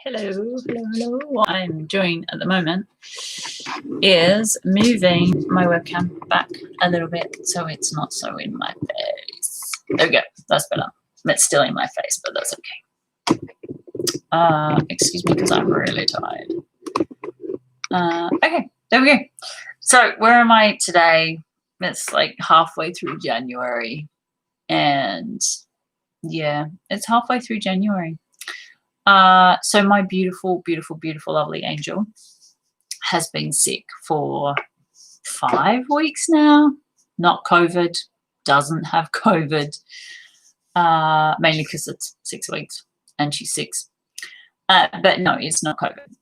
Hello. What I'm doing at the moment is moving my webcam back a little bit so it's not so in my face. There we go. That's better. It's still in my face, but that's okay. Excuse me because I'm really tired. Okay, there we go. So where am I today? It's like halfway through January. And yeah, it's halfway through January. So my beautiful, lovely angel has been sick for 5 weeks now. Not COVID, doesn't have COVID, mainly because it's 6 weeks and she's 6. But no, it's not COVID.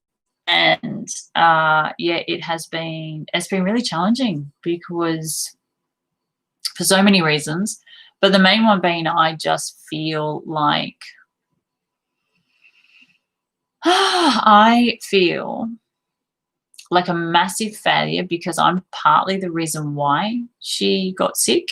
And yeah, it's been really challenging because for so many reasons, but the main one being I just feel like I feel like a massive failure because I'm partly the reason why she got sick,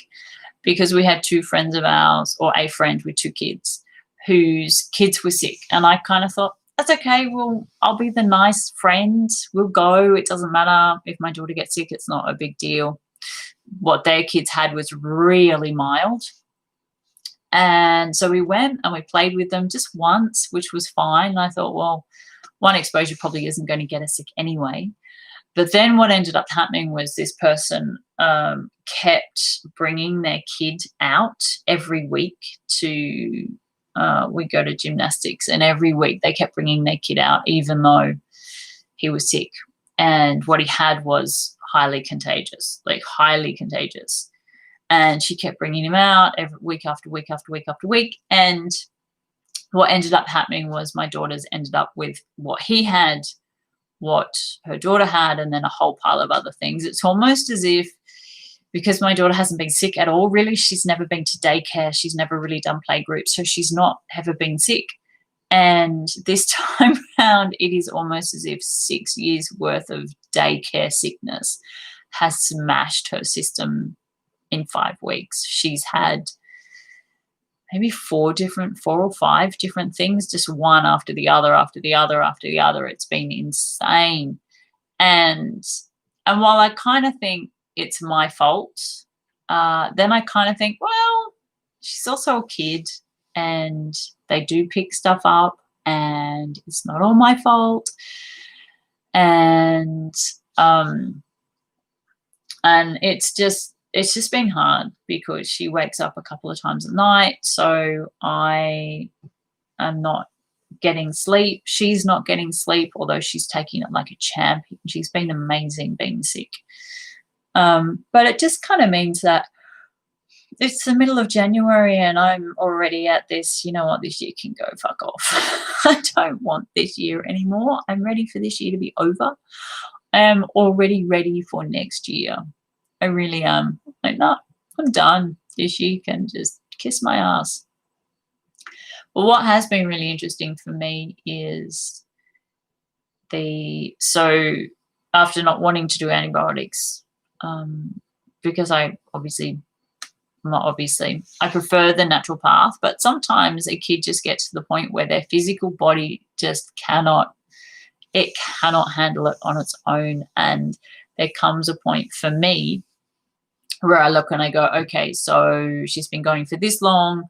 because we had 2 friends of ours, or a friend with 2 kids, whose kids were sick. And I kind of thought, that's okay. Well, I'll be the nice friend. We'll go. It doesn't matter if my daughter gets sick. It's not a big deal. What their kids had was really mild. And so we went and we played with them just once, which was fine. And I thought, well, one exposure probably isn't going to get us sick anyway. But then what ended up happening was this person kept bringing their kid out every week to, we go to gymnastics, and every week they kept bringing their kid out even though he was sick. And what he had was highly contagious, like highly contagious. And she kept bringing him out every week after week after week after week. And what ended up happening was my daughters ended up with what he had, what her daughter had, and then a whole pile of other things. It's almost as if, because my daughter hasn't been sick at all, really, she's never been to daycare. She's never really done play groups. So she's not ever been sick. And this time around, it is almost as if 6 years worth of daycare sickness has smashed her system in 5 weeks. She's had maybe 4 or 5 different things, just one after the other, after the other, after the other. It's been insane. And while I kind of think it's my fault, then I kind of think, well, she's also a kid and they do pick stuff up and it's not all my fault. And it's just been hard because she wakes up a couple of times a night. So I am not getting sleep. She's not getting sleep, although she's taking it like a champion. She's been amazing being sick. But it just kind of means that it's the middle of January and I'm already at this, you know what, this year can go fuck off. I don't want this year anymore. I'm ready for this year to be over. I am already ready for next year. I really am. Like, no, I'm done. This year can just kiss my ass. But what has been really interesting for me is so after not wanting to do antibiotics, because I prefer the natural path, but sometimes a kid just gets to the point where their physical body just cannot handle it on its own. And there comes a point for me where I look and I go, okay, so she's been going for this long.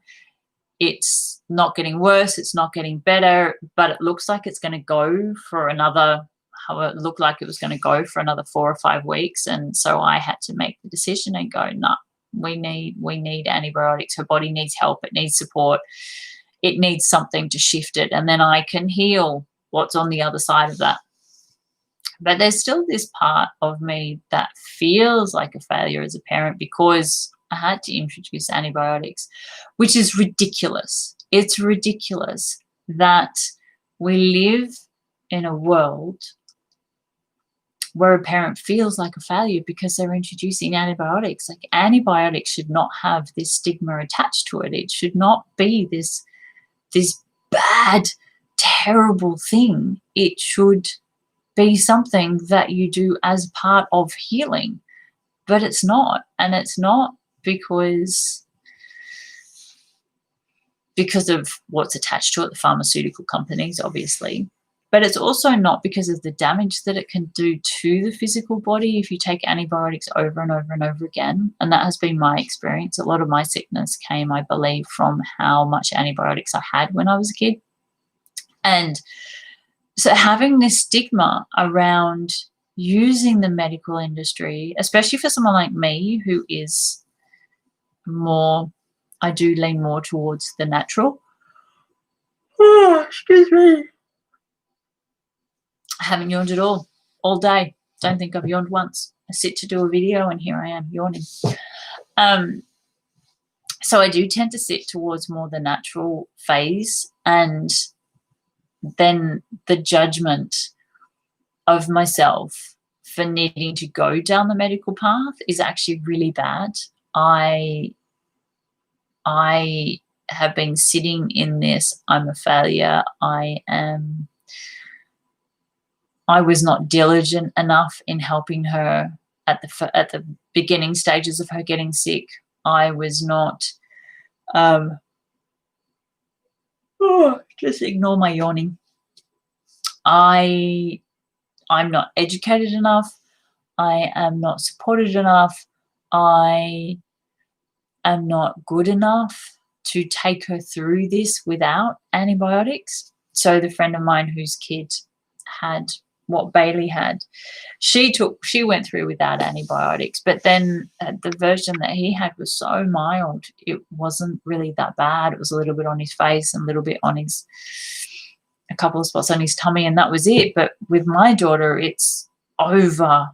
It's not getting worse. It's not getting better, but it looks like it's going to go for another, how it looked like it was going to go for another 4 or 5 weeks. And so I had to make the decision and go, no, we need antibiotics. Her body needs help. It needs support. It needs something to shift it. And then I can heal what's on the other side of that. But there's still this part of me that feels like a failure as a parent because I had to introduce antibiotics, which is ridiculous. It's ridiculous that we live in a world where a parent feels like a failure because they're introducing antibiotics. Like, antibiotics should not have this stigma attached to it. It should not be this bad, terrible thing. It should be something that you do as part of healing, but it's not. And it's not because of what's attached to it, the pharmaceutical companies, obviously. but it's also not because of the damage that it can do to the physical body if you take antibiotics over and over and over again. And that has been my experience. A lot of my sickness came, I believe, from how much antibiotics I had when I was a kid. And so having this stigma around using the medical industry, especially for someone like me who is more, I do lean more towards the natural. Oh, excuse me. I haven't yawned at all day. Don't think I've yawned once. I sit to do a video and here I am yawning. So I do tend to sit towards more the natural phase, and then the judgment of myself for needing to go down the medical path is actually really bad. I have been sitting in this, I'm a failure, I was not diligent enough in helping her at the beginning stages of her getting sick. I was not, just ignore my yawning. I'm not educated enough. I am not supported enough. I am not good enough to take her through this without antibiotics. So the friend of mine whose kid had what Bailey had, she went through without antibiotics, but then the version that he had was so mild, it wasn't really that bad. It was a little bit on his face and a little bit on a couple of spots on his tummy, and that was it. But with my daughter, it's over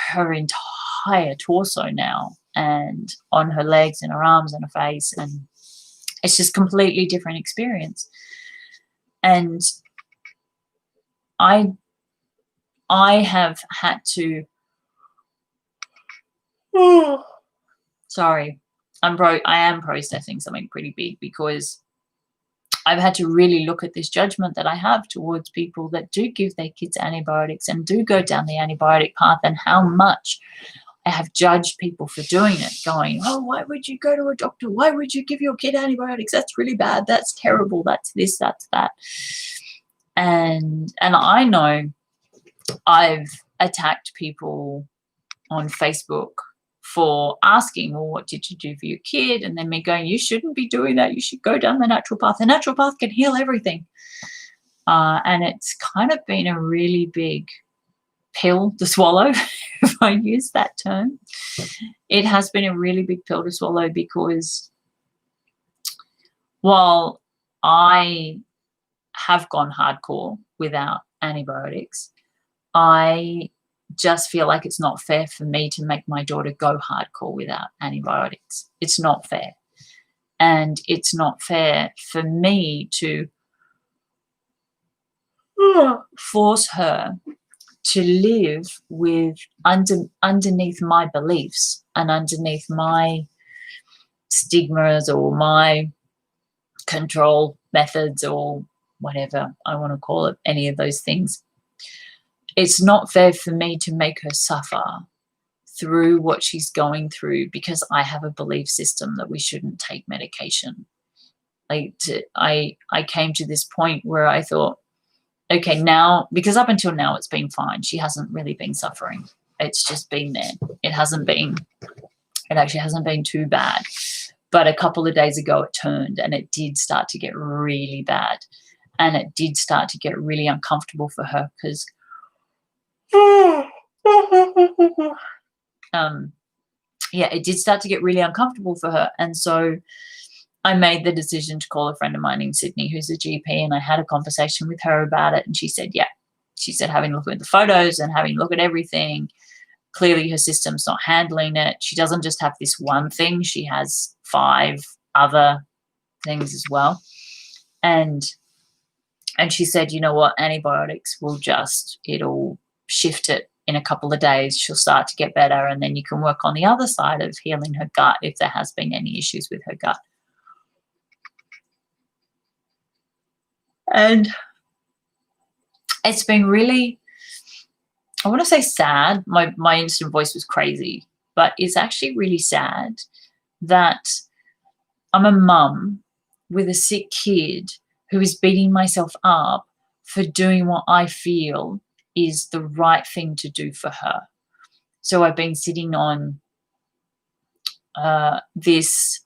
her entire torso now, and on her legs and her arms and her face, and it's just completely different experience. And I have had to, sorry, I am processing something pretty big, because I've had to really look at this judgment that I have towards people that do give their kids antibiotics and do go down the antibiotic path, and how much I have judged people for doing it, going, oh, why would you go to a doctor? Why would you give your kid antibiotics? That's really bad. That's terrible. That's this, that's that. And I know I've attacked people on Facebook for asking, well, what did you do for your kid? And then me going, you shouldn't be doing that. You should go down the natural path. The natural path can heal everything. And it's kind of been a really big pill to swallow, if I use that term. It has been a really big pill to swallow, because while I have gone hardcore without antibiotics, I just feel like it's not fair for me to make my daughter go hardcore without antibiotics. It's not fair. And it's not fair for me to force her to live with underneath my beliefs and underneath my stigmas or my control methods or whatever I want to call it, any of those things. It's not fair for me to make her suffer through what she's going through because I have a belief system that we shouldn't take medication. I came to this point where I thought, okay, now, because up until now it's been fine. She hasn't really been suffering. It's just been there. It actually hasn't been too bad. But a couple of days ago it turned, and it did start to get really bad. And it did start to get really uncomfortable for her, because it did start to get really uncomfortable for her. And so I made the decision to call a friend of mine in Sydney who's a GP, and I had a conversation with her about it. And she said, yeah. She said, having a look at the photos and having a look at everything, clearly her system's not handling it. She doesn't just have this one thing. She has 5 other things as well. And she said, you know what, antibiotics will it'll shift it in a couple of days. She'll start to get better, and then you can work on the other side of healing her gut if there has been any issues with her gut. And it's been really, I want to say sad. My instant voice was crazy, but it's actually really sad that I'm a mum with a sick kid who is beating myself up for doing what I feel is the right thing to do for her. So I've been sitting on this,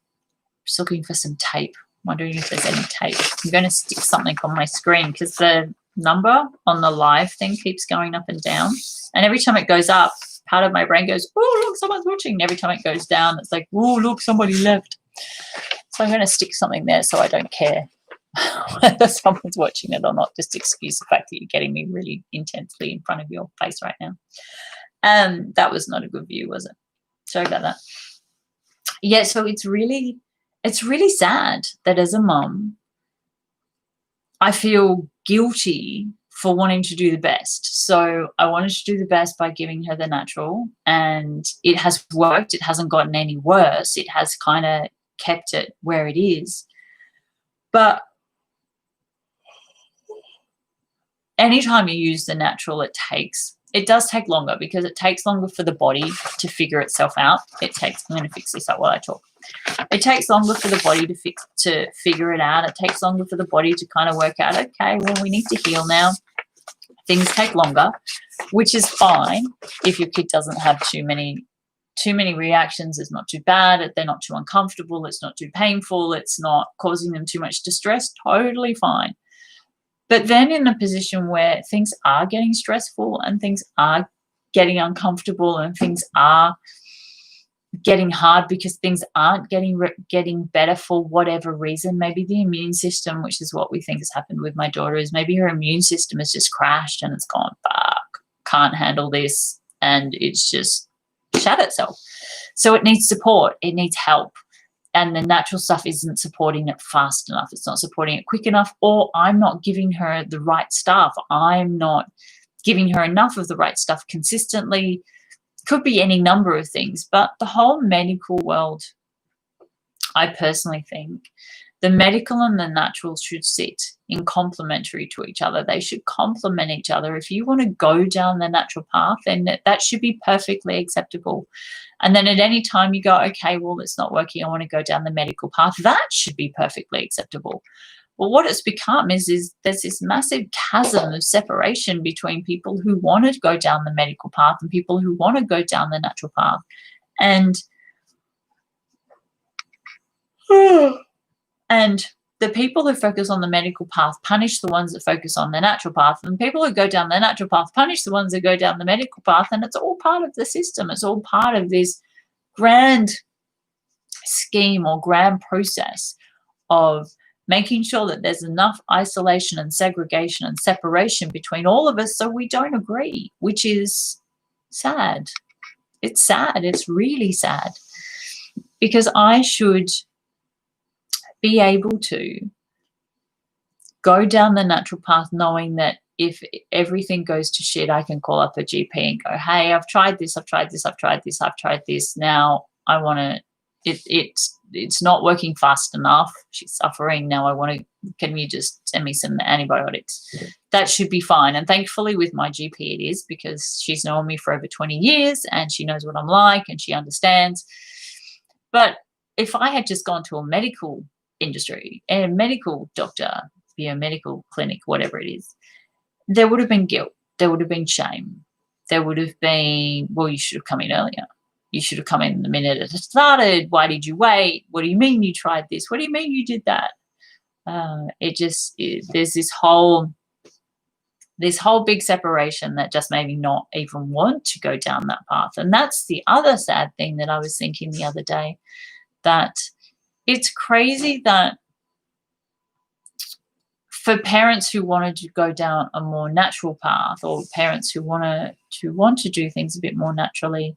just looking for some tape, wondering if there's any tape. I'm going to stick something on my screen because the number on the live thing keeps going up and down. And every time it goes up, part of my brain goes, oh, look, someone's watching. And every time it goes down, it's like, oh, look, somebody left. So I'm going to stick something there so I don't care whether someone's watching it or not. Just excuse the fact that you're getting me really intensely in front of your face right now. That was not a good view, was it? Sorry about that. Yeah, so it's really sad that as a mum, I feel guilty for wanting to do the best. So I wanted to do the best by giving her the natural, and it has worked. It hasn't gotten any worse. It has kind of kept it where it is. But anytime you use the natural, it does take longer, because it takes longer for the body to figure itself out. I'm going to fix this up while I talk. It takes longer for the body to figure it out. It takes longer for the body to kind of work out, okay, well, we need to heal now. Things take longer, which is fine. If your kid doesn't have too many reactions, it's not too bad. They're not too uncomfortable. It's not too painful. It's not causing them too much distress. Totally fine. But then in a position where things are getting stressful and things are getting uncomfortable and things are getting hard because things aren't getting better for whatever reason, maybe the immune system, which is what we think has happened with my daughter, is maybe her immune system has just crashed and it's gone, fuck, can't handle this, and it's just shat itself. So it needs support. It needs help. And the natural stuff isn't supporting it fast enough. It's not supporting it quick enough, or I'm not giving her the right stuff. I'm not giving her enough of the right stuff consistently. Could be any number of things. But the whole medical world, I personally think the medical and the natural should sit in complementary to each other. They should complement each other. If you want to go down the natural path, then that should be perfectly acceptable. And then at any time you go, okay, well, it's not working, I want to go down the medical path, that should be perfectly acceptable. Well, what it's become is there's this massive chasm of separation between people who want to go down the medical path and people who want to go down the natural path. And the people who focus on the medical path punish the ones that focus on the natural path, and people who go down the natural path punish the ones that go down the medical path, and it's all part of the system. It's all part of this grand scheme or grand process of making sure that there's enough isolation and segregation and separation between all of us so we don't agree, which is sad. It's sad. It's really sad, because I should be able to go down the natural path knowing that if everything goes to shit, I can call up a GP and go, hey, I've tried this, I've tried this, I've tried this, I've tried this. Now I want to, it's not working fast enough. She's suffering. Now can you just send me some antibiotics? That should be fine. And thankfully with my GP it is, because she's known me for over 20 years and she knows what I'm like and she understands. But if I had just gone to a medical industry and a medical doctor, a medical clinic, whatever it is, there would have been guilt. There would have been shame. There would have been, well, you should have come in earlier. You should have come in the minute it started. Why did you wait? What do you mean you tried this? What do you mean you did that? There's this whole big separation that just made me not even want to go down that path. And that's the other sad thing that I was thinking the other day, that it's crazy that for parents who wanted to go down a more natural path, or parents who want to do things a bit more naturally,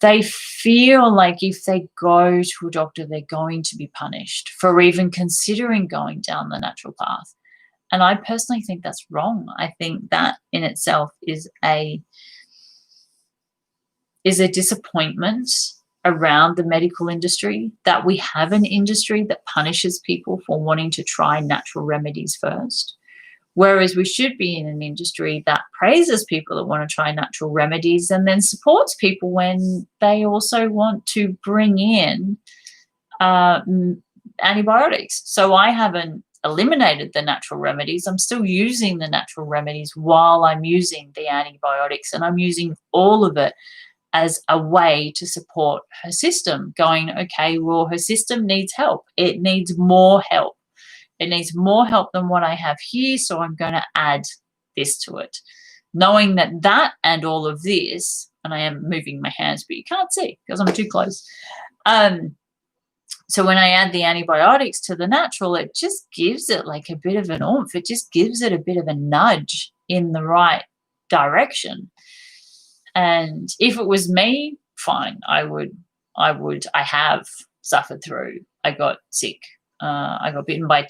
they feel like if they go to a doctor, they're going to be punished for even considering going down the natural path. And I personally think that's wrong. I think that in itself is a disappointment around the medical industry, that we have an industry that punishes people for wanting to try natural remedies first, whereas we should be in an industry that praises people that want to try natural remedies and then supports people when they also want to bring in antibiotics. So I have an eliminated the natural remedies, I'm still using the natural remedies while I'm using the antibiotics, and I'm using all of it as a way to support her system, going, okay, well, her system needs help. It needs more help. It needs more help than what I have here, so I'm going to add this to it. Knowing that and all of this, and I am moving my hands, but you can't see because I'm too close. So when I add the antibiotics to the natural, it just gives it like a bit of an oomph. It just gives it a bit of a nudge in the right direction. And if it was me, fine, I have suffered through. I got sick. I got bitten by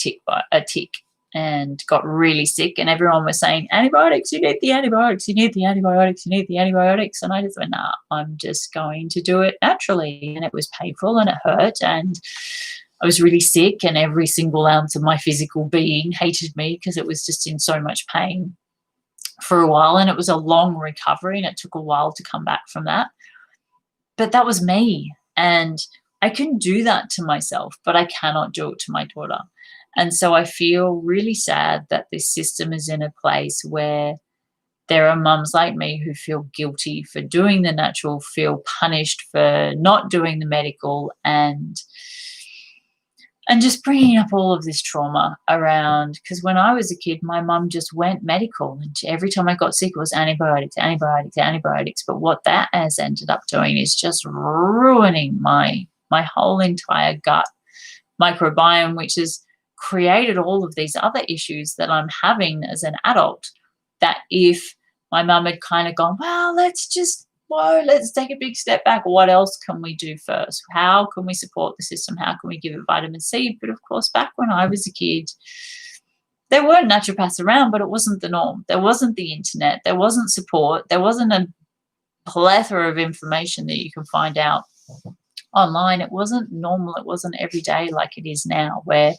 a tick and got really sick. And everyone was saying, antibiotics, you need the antibiotics, you need the antibiotics, you need the antibiotics. And I just went, nah, I'm just going to do it naturally. And it was painful and it hurt. And I was really sick, and every single ounce of my physical being hated me because it was just in so much pain for a while. And it was a long recovery, and it took a while to come back from that. But that was me. And I can do that to myself, but I cannot do it to my daughter. And so I feel really sad that this system is in a place where there are mums like me who feel guilty for doing the natural, feel punished for not doing the medical, and just bringing up all of this trauma around. Because when I was a kid, my mum just went medical, and every time I got sick, it was antibiotics, antibiotics, antibiotics. But what that has ended up doing is just ruining my whole entire gut microbiome, which has created all of these other issues that I'm having as an adult. That if my mum had kind of gone, well, let's take a big step back. What else can we do first? How can we support the system? How can we give it vitamin C? But of course, back when I was a kid, there weren't naturopaths around, but it wasn't the norm. There wasn't the internet. There wasn't support. There wasn't a plethora of information that you can find out online. It wasn't normal. It wasn't every day like it is now, where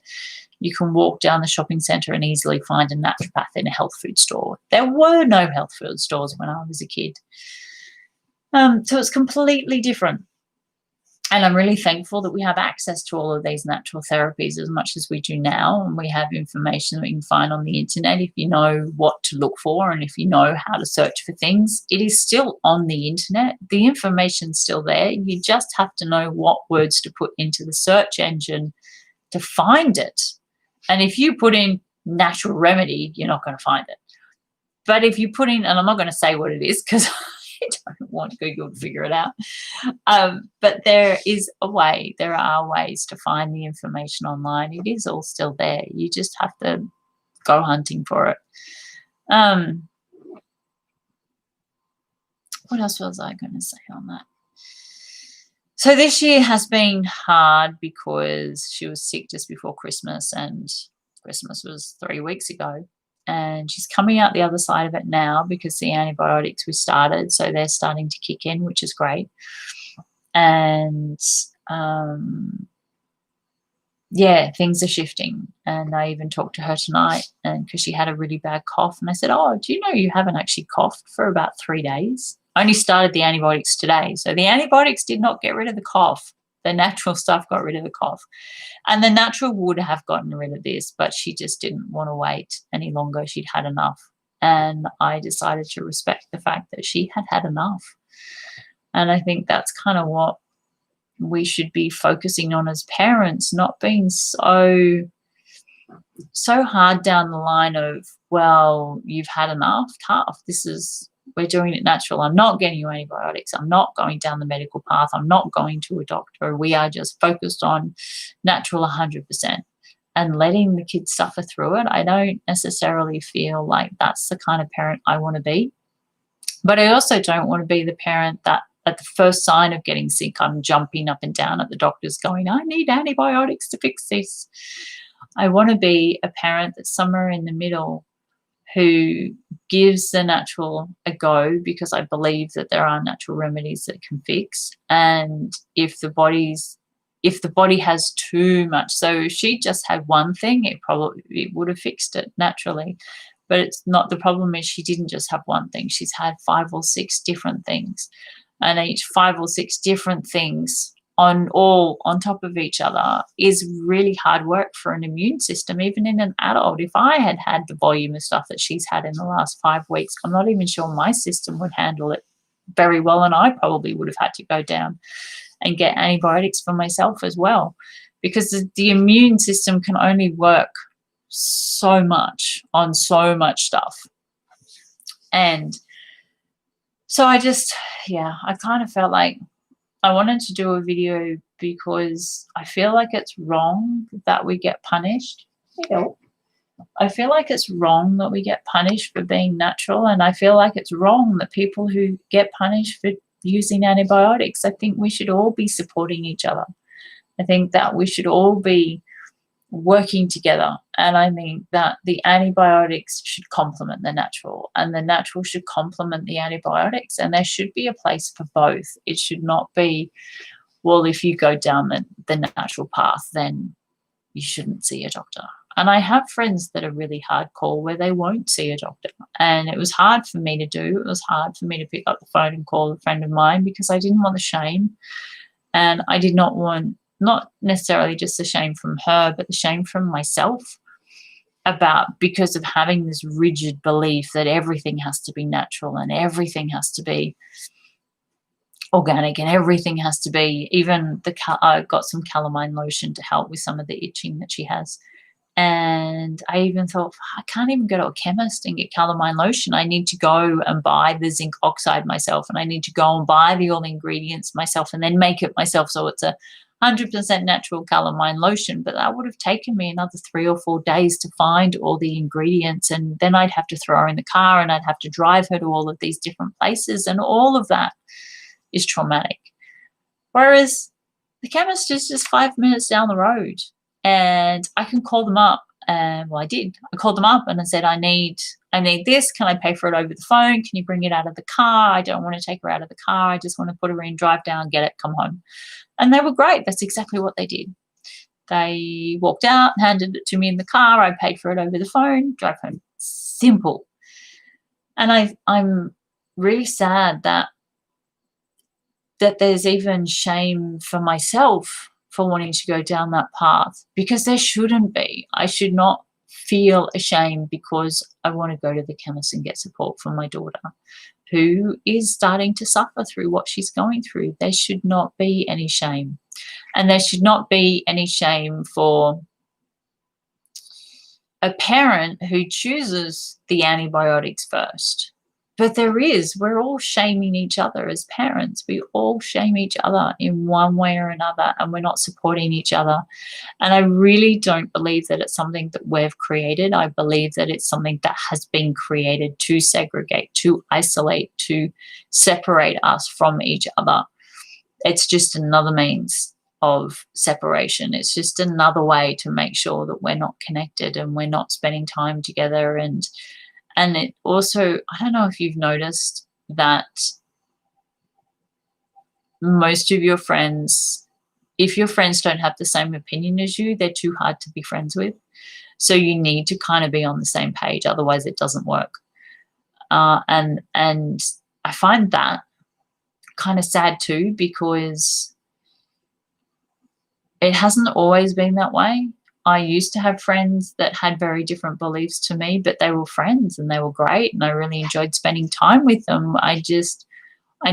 you can walk down the shopping centre and easily find a naturopath in a health food store. There were no health food stores when I was a kid. So it's completely different. And I'm really thankful that we have access to all of these natural therapies as much as we do now. And we have information that we can find on the internet if you know what to look for and if you know how to search for things. It is still on the internet. The information's still there. You just have to know what words to put into the search engine to find it. And if you put in natural remedy, you're not going to find it. But if you put in, and I'm not going to say what it is because I don't want Google to figure it out. But there are ways to find the information online. It is all still there. You just have to go hunting for it. What else was I going to say on that? So this year has been hard because she was sick just before Christmas, and Christmas was 3 weeks ago. And she's coming out the other side of it now because the antibiotics we started, so they're starting to kick in, which is great. And things are shifting. And I even talked to her tonight, and because she had a really bad cough, and I said, oh, do you know you haven't actually coughed for about 3 days? I only started the antibiotics today. So the antibiotics did not get rid of the cough. The natural stuff got rid of the cough. And the natural would have gotten rid of this, but she just didn't want to wait any longer. She'd had enough. And I decided to respect the fact that she had had enough. And I think that's kind of what we should be focusing on as parents, not being so hard down the line of, well, you've had enough, tough. We're doing it natural. I'm not getting you antibiotics. I'm not going down the medical path. I'm not going to a doctor. We are just focused on natural 100% and letting the kids suffer through it. I don't necessarily feel like that's the kind of parent I want to be. But I also don't want to be the parent that at the first sign of getting sick, I'm jumping up and down at the doctors going, I need antibiotics to fix this. I want to be a parent that's somewhere in the middle, who gives the natural a go because I believe that there are natural remedies that can fix. And if the body has too much, so if she just had one thing, it would have fixed it naturally. But it's not. The problem is she didn't just have one thing. She's had 5 or 6 different things. And each 5 or 6 different things on top of each other is really hard work for an immune system, even in an adult. If I had had the volume of stuff that she's had in the last 5 weeks, I'm not even sure my system would handle it very well, and I probably would have had to go down and get antibiotics for myself as well, because the immune system can only work so much on so much stuff. And so I kind of felt like I wanted to do a video because I feel like it's wrong that we get punished. I feel like it's wrong that we get punished for being natural, and I feel like it's wrong that people who get punished for using antibiotics. I think we should all be supporting each other. I think that we should all be working together, and I think that the antibiotics should complement the natural, and the natural should complement the antibiotics, and there should be a place for both. It should not be, well, if you go down the natural path, then you shouldn't see a doctor. And I have friends that are really hardcore where they won't see a doctor, and it was hard for me to do. It was hard for me to pick up the phone and call a friend of mine because I didn't want the shame, and I did not want, not necessarily just the shame from her, but the shame from myself, because of having this rigid belief that everything has to be natural and everything has to be organic and everything has to be, even I got some calamine lotion to help with some of the itching that she has. And I even thought, I can't even go to a chemist and get calamine lotion. I need to go and buy the zinc oxide myself, and I need to go and buy all the ingredients myself and then make it myself. So it's a 100% natural calamine lotion, but that would have taken me another 3 or 4 days to find all the ingredients, and then I'd have to throw her in the car and I'd have to drive her to all of these different places, and all of that is traumatic. Whereas the chemist is just 5 minutes down the road, and I can call them up. Well, I did. I called them up and I said, I need this. Can I pay for it over the phone? Can you bring it out of the car? I don't want to take her out of the car. I just want to put her in, drive down, get it, come home. And they were great. That's exactly what they did. They walked out, handed it to me in the car. I paid for it over the phone, drove home. Simple. And I'm really sad that there's even shame for myself for wanting to go down that path, because there shouldn't be. I should not feel ashamed because I want to go to the chemist and get support for my daughter who is starting to suffer through what she's going through. There should not be any shame. And there should not be any shame for a parent who chooses the antibiotics first. But there is. We're all shaming each other as parents. We all shame each other in one way or another, and we're not supporting each other. And I really don't believe that it's something that we've created. I believe that it's something that has been created to segregate, to isolate, to separate us from each other. It's just another means of separation. It's just another way to make sure that we're not connected and we're not spending time together. And it also, I don't know if you've noticed that most of your friends, if your friends don't have the same opinion as you, they're too hard to be friends with. So you need to kind of be on the same page, otherwise it doesn't work. And I find that kind of sad too, because it hasn't always been that way. I used to have friends that had very different beliefs to me, but they were friends and they were great, and I really enjoyed spending time with them. I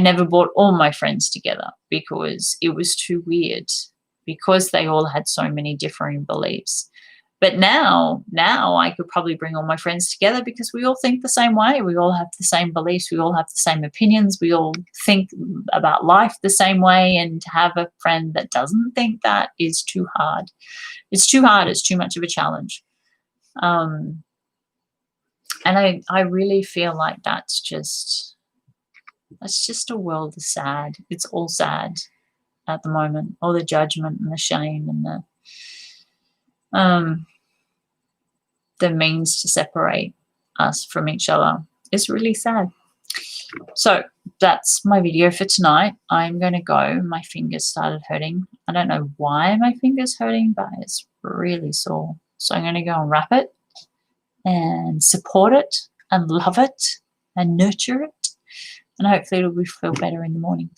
never brought all my friends together because it was too weird, because they all had so many differing beliefs. But now I could probably bring all my friends together because we all think the same way. We all have the same beliefs. We all have the same opinions. We all think about life the same way. And to have a friend that doesn't think that is too hard. It's too hard. It's too much of a challenge. And I really feel like that's just a world of sad. It's all sad at the moment. All the judgment and the shame and the means to separate us from each other is really sad. So that's my video for tonight. I'm going to go. My fingers started hurting. I don't know why my finger's hurting, but it's really sore. So I'm going to go and wrap it and support it and love it and nurture it. And hopefully it'll feel better in the morning.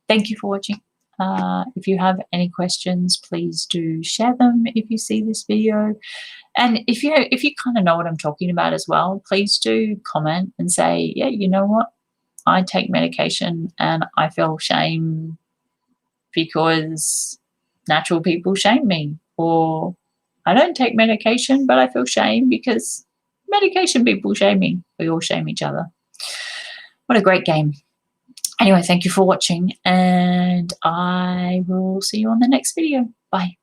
Thank you for watching. If you have any questions, please do share them if you see this video. And if you kind of know what I'm talking about as well, please do comment and say, yeah, you know what? I take medication and I feel shame because natural people shame me. Or I don't take medication, but I feel shame because medication people shame me. We all shame each other. What a great game. Anyway, thank you for watching, and I will see you on the next video. Bye.